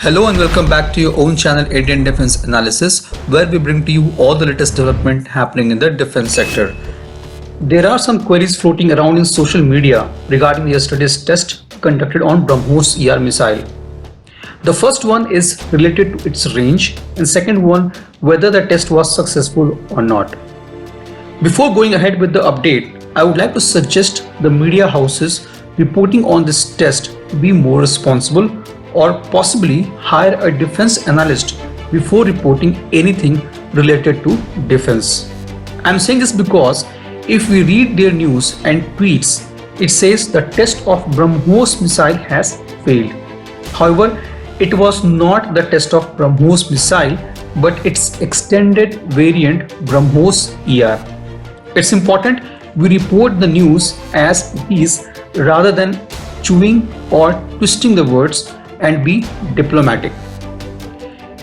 Hello and welcome back to your own channel Indian Defense Analysis, where we bring to you all the latest development happening in the defense sector. There are some queries floating around in social media regarding yesterday's test conducted on BrahMos ER missile. The first one is related to its range and second one whether the test was successful or not. Before going ahead with the update, I would like to suggest the media houses reporting on this test to be more responsible or possibly hire a defense analyst before reporting anything related to defense. I'm saying this because if we read their news and tweets, it says the test of BrahMos missile has failed. However, it was not the test of BrahMos missile but its extended variant BrahMos ER. It's important we report the news as it is rather than chewing or twisting the words and be diplomatic.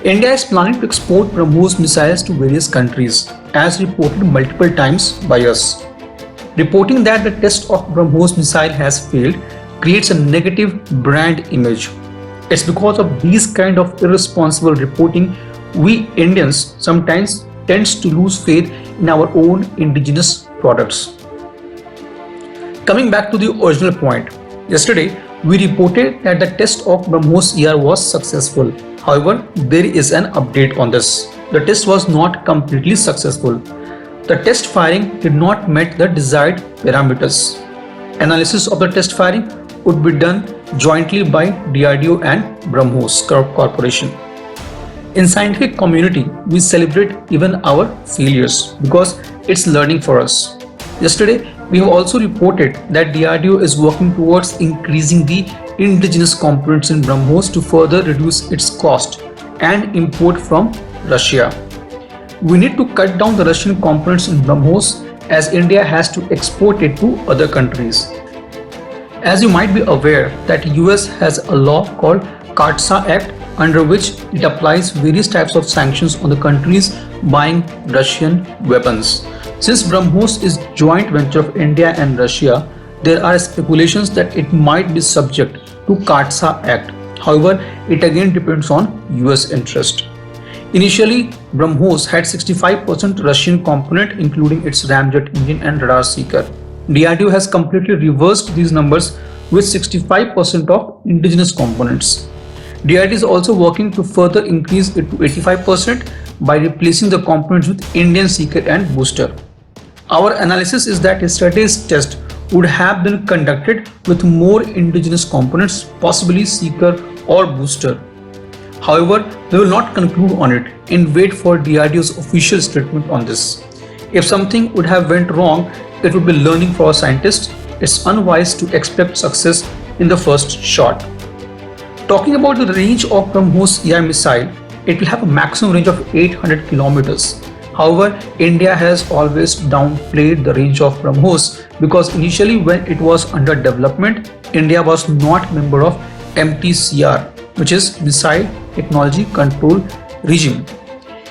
India is planning to export BrahMos missiles to various countries, as reported multiple times by us. Reporting that the test of BrahMos missile has failed creates a negative brand image. It's because of these kind of irresponsible reporting we Indians sometimes tends to lose faith in our own indigenous products. Coming back to the original point, yesterday we reported that the test of BrahMos ER was successful. However, there is an update on this. The test was not completely successful. The test firing did not meet the desired parameters. Analysis of the test firing would be done jointly by DRDO and BrahMos Corporation. In scientific community, we celebrate even our failures because it's learning for us. Yesterday, we have also reported that DRDO is working towards increasing the indigenous components in BrahMos to further reduce its cost and import from Russia. We need to cut down the Russian components in BrahMos as India has to export it to other countries. As you might be aware that US has a law called CAATSA Act under which it applies various types of sanctions on the countries buying Russian weapons. Since BrahMos is joint venture of India and Russia, there are speculations that it might be subject to CAATSA Act. However, it again depends on US interest. Initially, BrahMos had 65% Russian component including its ramjet engine and radar seeker. DRDO has completely reversed these numbers with 65% of indigenous components. DRDO is also working to further increase it to 85% by replacing the components with Indian seeker and booster. Our analysis is that yesterday's test would have been conducted with more indigenous components, possibly seeker or booster. However, we will not conclude on it and wait for DRDO's official statement on this. If something would have went wrong, it would be learning for our scientists. It's unwise to expect success in the first shot. Talking about the range of BrahMos ER missile, it will have a maximum range of 800 kilometers. However, India has always downplayed the range of BrahMos because initially when it was under development, India was not member of MTCR, which is Missile Technology Control Regime.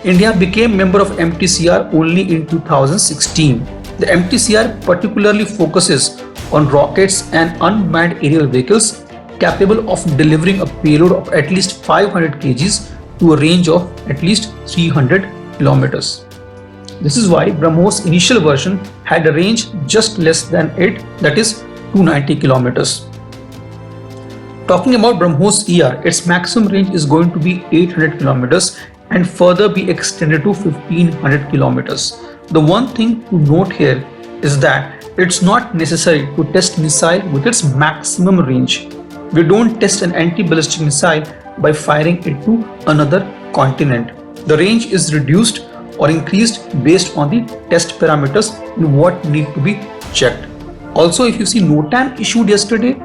India became member of MTCR only in 2016. The MTCR particularly focuses on rockets and unmanned aerial vehicles capable of delivering a payload of at least 500 kgs to a range of at least 300 kilometers. This is why BrahMos initial version had a range just less than it, that is 290 kilometers. Talking about BrahMos ER, its maximum range is going to be 800 kilometers and further be extended to 1500 kilometers. The one thing to note here is that it's not necessary to test missile with its maximum range. We don't test an anti-ballistic missile by firing it to another continent. The range is reduced or increased based on the test parameters and what need to be checked. Also, if you see NOTAM issued yesterday,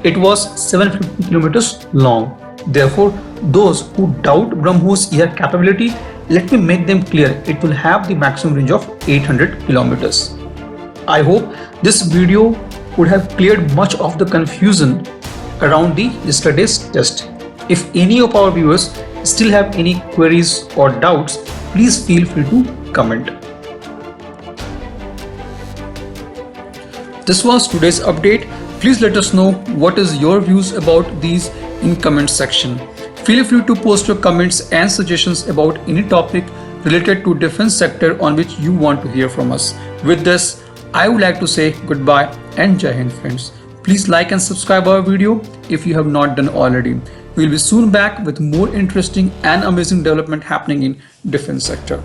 it was 750 kilometers long. Therefore, those who doubt BrahMos ER capability, let me make them clear, it will have the maximum range of 800 kilometers. I hope this video would have cleared much of the confusion around the yesterday's test. If any of our viewers still have any queries or doubts, please feel free to comment. This was today's update. Please let us know what is your views about these in comment section. Feel free to post your comments and suggestions about any topic related to defense sector on which you want to hear from us. With this, I would like to say goodbye and Jai Hind friends. Please like and subscribe our video if you have not done already. We will be soon back with more interesting and amazing development happening in defense sector.